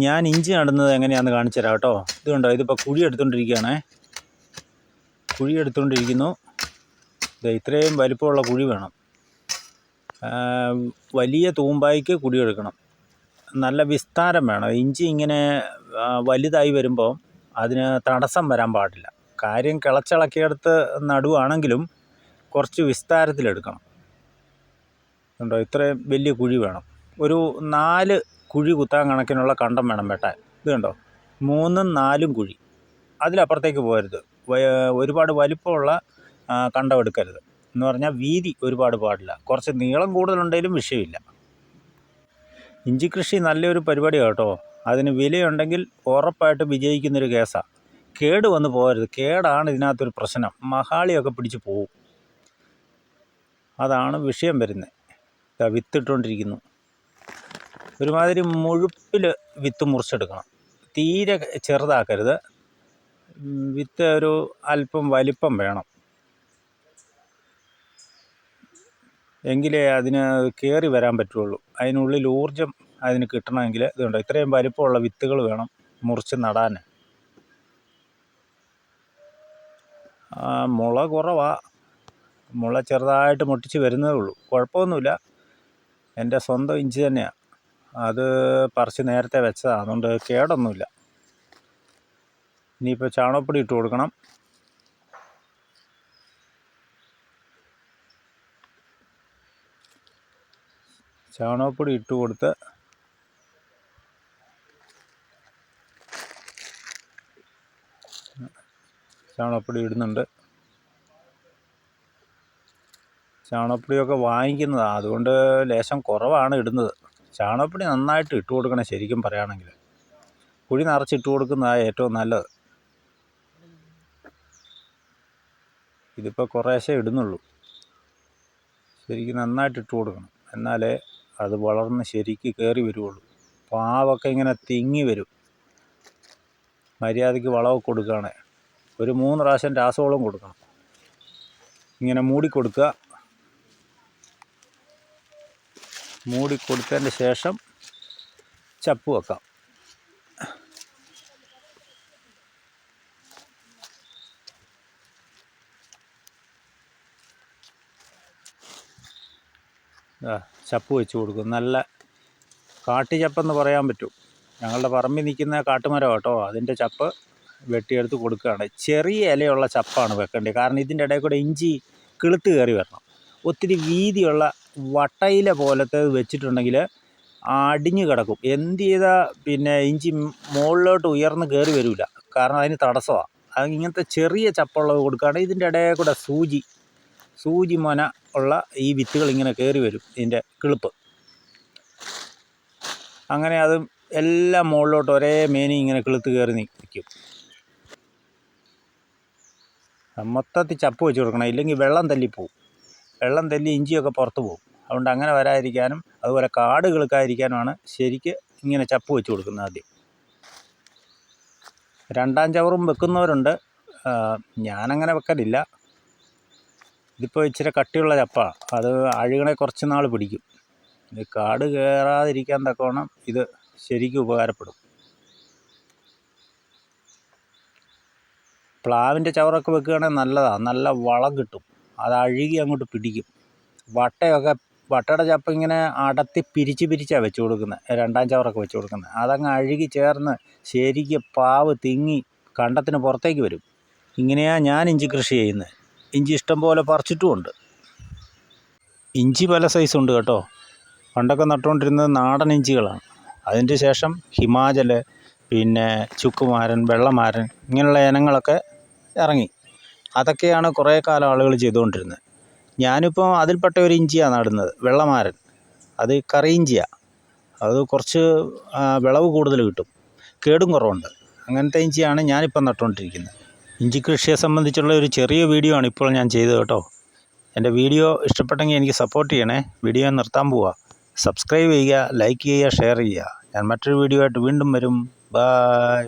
ഞാൻ ഇഞ്ചി നടുന്നത് എങ്ങനെയാണെന്ന് കാണിച്ചു തരാം കേട്ടോ. ഇത് കണ്ടോ, ഇതിപ്പോൾ കുഴി എടുത്തുകൊണ്ടിരിക്കുകയാണേ. കുഴി എടുത്തുകൊണ്ടിരിക്കുന്നു. ഇത്രയും വലിപ്പമുള്ള കുഴി വേണം. വലിയ തൂമ്പായിക്ക് കുഴി എടുക്കണം. നല്ല വിസ്താരം വേണം. ഇഞ്ചി ഇങ്ങനെ വലുതായി വരുമ്പോൾ അതിന് തടസ്സം വരാൻ പാടില്ല. കാര്യം കിളച്ചിളക്കിയെടുത്ത് നടുവാണെങ്കിലും കുറച്ച് വിസ്താരത്തിലെടുക്കണം. കണ്ടോ, ഇത്രയും വലിയ കുഴി വേണം. ഒരു 4 കുഴി കുത്താൻ കണക്കിനുള്ള കണ്ടം വേണം വെട്ടാൻ. ഇത് കണ്ടോ, 3ഉം 4ഉം കുഴി. അതിലപ്പുറത്തേക്ക് പോകരുത്. ഒരുപാട് വലിപ്പമുള്ള കണ്ടം എടുക്കരുത്. എന്ന് പറഞ്ഞാൽ വീതി ഒരുപാട് പാടില്ല. കുറച്ച് നീളം കൂടുതലുണ്ടെങ്കിലും വിഷയമില്ല. ഇഞ്ചി കൃഷി നല്ലൊരു പരിപാടിയാണ് കേട്ടോ. അതിന് വിലയുണ്ടെങ്കിൽ ഉറപ്പായിട്ട് വിജയിക്കുന്നൊരു കേസാണ്. കേട് വന്ന് പോകരുത്. കേടാണ് ഇതിനകത്തൊരു പ്രശ്നം. മഹാളിയൊക്കെ പിടിച്ച് പോവും. അതാണ് വിഷയം വരുന്നത്. വിത്തിട്ടുകൊണ്ടിരിക്കുന്നു. ഒരുമാതിരി മുഴുപ്പിൽ വിത്ത് മുറിച്ചെടുക്കണം. തീരെ ചെറുതാക്കരുത്. വിത്ത് ഒരു അല്പം വലിപ്പം വേണം. എങ്കിലേ അതിന് കയറി വരാൻ പറ്റുള്ളൂ. അതിനുള്ളിൽ ഊർജം അതിന് കിട്ടണമെങ്കിൽ ഇതുണ്ട്, ഇത്രയും വലിപ്പമുള്ള വിത്തുകൾ വേണം മുറിച്ച് നടാൻ. മുള കുറവാണ്. മുള ചെറുതായിട്ട് മുട്ടിച്ച് വരുന്നതേ ഉള്ളൂ. കുഴപ്പമൊന്നുമില്ല. എൻ്റെ സ്വന്തം ഇഞ്ചി തന്നെയാണ്. അത് പറിച്ച് നേരത്തെ വെച്ചതാണ്. അതുകൊണ്ട് കേടൊന്നുമില്ല. ഇനിയിപ്പോൾ ചാണകപ്പൊടി ഇട്ട് കൊടുക്കണം. ചാണകപ്പൊടി ഇട്ട് കൊടുത്ത് ചാണകപ്പൊടി ഇടുന്നുണ്ട്. ചാണകപ്പൊടിയൊക്കെ വാങ്ങിക്കുന്നതാണ്. അതുകൊണ്ട് ലേശം കുറവാണ് ഇടുന്നത്. ചാണകപ്പൊടി നന്നായിട്ട് ഇട്ട് കൊടുക്കണം. ശരിക്കും പറയുകയാണെങ്കിൽ കുഴി നിറച്ചിട്ട് കൊടുക്കുന്നതാണ് ഏറ്റവും നല്ലത്. ഇതിപ്പോൾ കുറേശ്ശേ ഇടുന്നുള്ളൂ. ശരിക്കും നന്നായിട്ട് ഇട്ട് കൊടുക്കണം. എന്നാലേ അത് വളർന്ന് ശരിക്ക് കയറി വരുള്ളൂ. പാവൊക്കെ ഇങ്ങനെ തിങ്ങി വരും. മര്യാദയ്ക്ക് വളമൊക്കെ കൊടുക്കുകയാണ്. ഒരു 3 പ്രാവശ്യം രാസവളം കൊടുക്കണം. ഇങ്ങനെ മൂടിക്കൊടുക്കുക. മൂടിക്കൊടുത്തതിൻ്റെ ശേഷം ചപ്പ് വെക്കാം. ചപ്പ് വെച്ച് കൊടുക്കും. നല്ല കാട്ടുചപ്പെന്ന് പറയാൻ പറ്റും. ഞങ്ങളുടെ പറമ്പിൽ നിൽക്കുന്ന കാട്ടുമരം കേട്ടോ. അതിൻ്റെ ചപ്പ് വെട്ടിയെടുത്ത് കൊടുക്കുകയാണ്. ചെറിയ ഇലയുള്ള ചപ്പാണ് വെക്കേണ്ടത്. കാരണം ഇതിൻ്റെ ഇടയിൽ കൂടെ ഇഞ്ചി കിളുത്ത് കയറി വരണം. ഒത്തിരി വീതിയുള്ള വട്ടയില പോലത്തെ വെച്ചിട്ടുണ്ടെങ്കിൽ അടിഞ്ഞു കിടക്കും. എന്ത് ചെയ്താൽ പിന്നെ ഇഞ്ചി മുകളിലോട്ട് ഉയർന്ന് കയറി വരില്ല. കാരണം അതിന് തടസ്സമാണ്. അത് ഇങ്ങനത്തെ ചെറിയ ചപ്പുള്ളത് കൊടുക്കുകയാണെങ്കിൽ ഇതിൻ്റെ ഇടയിൽ കൂടെ സൂചി മൊന ഉള്ള ഈ വിത്തുകൾ ഇങ്ങനെ കയറി വരും. ഇതിൻ്റെ കിളുപ്പ് അങ്ങനെ അത് എല്ലാം മുകളിലോട്ട് ഒരേ മേനി ഇങ്ങനെ കിളുത്ത് കയറി നിൽക്കും. മൊത്തത്തിൽ ചപ്പ് വെച്ച് കൊടുക്കണം. ഇല്ലെങ്കിൽ വെള്ളം തല്ലിപ്പോവും. വെള്ളം തല്ലി ഇഞ്ചിയൊക്കെ പുറത്ത് പോകും. അതുകൊണ്ട് അങ്ങനെ വരാതിരിക്കാനും അതുപോലെ കാട് കിളുക്കാതിരിക്കാനുമാണ് ശരിക്ക് ഇങ്ങനെ ചപ്പ് വെച്ച് കൊടുക്കുന്നത്. ആദ്യം 2ാം ചവറും വെക്കുന്നവരുണ്ട്. ഞാനങ്ങനെ വെക്കലില്ല. ഇതിപ്പോൾ ഇച്ചിരി കട്ടിയുള്ള ചപ്പാണ്. അത് അഴുകണെ കുറച്ച് നാൾ പിടിക്കും. ഇത് കാട് കയറാതിരിക്കാൻ തക്കവണ്ണം ഇത് ശരിക്കും ഉപകാരപ്പെടും. പ്ലാവിൻ്റെ ചവറൊക്കെ വെക്കുകയാണെങ്കിൽ നല്ലതാണ്. നല്ല വളം കിട്ടും. അത് അഴുകി അങ്ങോട്ട് പിടിക്കും. വട്ടയുടെ ചപ്പ് ഇങ്ങനെ അടത്തി പിരിച്ചാണ് വെച്ച് കൊടുക്കുന്നത്. 2ാം ചവറൊക്കെ വെച്ച് കൊടുക്കുന്നത്. അതങ്ങ് അഴുകി ചേർന്ന് ശരിക്ക് പാവ് തിങ്ങി കണ്ടത്തിന് പുറത്തേക്ക് വരും. ഇങ്ങനെയാണ് ഞാൻ ഇഞ്ചി കൃഷി ചെയ്യുന്നത്. ഇഞ്ചി ഇഷ്ടം പോലെ പറിച്ചിട്ടുമുണ്ട്. ഇഞ്ചി പല സൈസുണ്ട് കേട്ടോ. പണ്ടൊക്കെ നട്ടുകൊണ്ടിരുന്നത് നാടൻ ഇഞ്ചികളാണ്. അതിൻ്റെ ശേഷം ഹിമാചൽ, പിന്നെ ചുക്കുമാരൻ, വെള്ളമാരൻ ഇങ്ങനെയുള്ള ഇനങ്ങളൊക്കെ ഇറങ്ങി. അതൊക്കെയാണ് കുറേ കാലം ആളുകൾ ചെയ്തുകൊണ്ടിരുന്നത്. ഞാനിപ്പോൾ അതിൽപ്പെട്ട ഒരു ഇഞ്ചിയാണ് നടുന്നത്, വെള്ളമാരൻ. അത് കറി ഇഞ്ചിയാണ്. അത് കുറച്ച് വിളവ് കൂടുതൽ കിട്ടും, കേടും കുറവുണ്ട്. അങ്ങനത്തെ ഇഞ്ചിയാണ് ഞാനിപ്പോൾ നട്ടുകൊണ്ടിരിക്കുന്നത്. ഇഞ്ചി കൃഷിയെ സംബന്ധിച്ചുള്ള ഒരു ചെറിയ വീഡിയോ ആണ് ഇപ്പോൾ ഞാൻ ചെയ്തത് കേട്ടോ. എൻ്റെ വീഡിയോ ഇഷ്ടപ്പെട്ടെങ്കിൽ എനിക്ക് സപ്പോർട്ട് ചെയ്യണേ. വീഡിയോ നിർത്താൻ പോവുക. സബ്സ്ക്രൈബ് ചെയ്യുക, ലൈക്ക് ചെയ്യുക, ഷെയർ ചെയ്യുക. ഞാൻ മറ്റൊരു വീഡിയോ ആയിട്ട് വീണ്ടും വരും. ബൈ.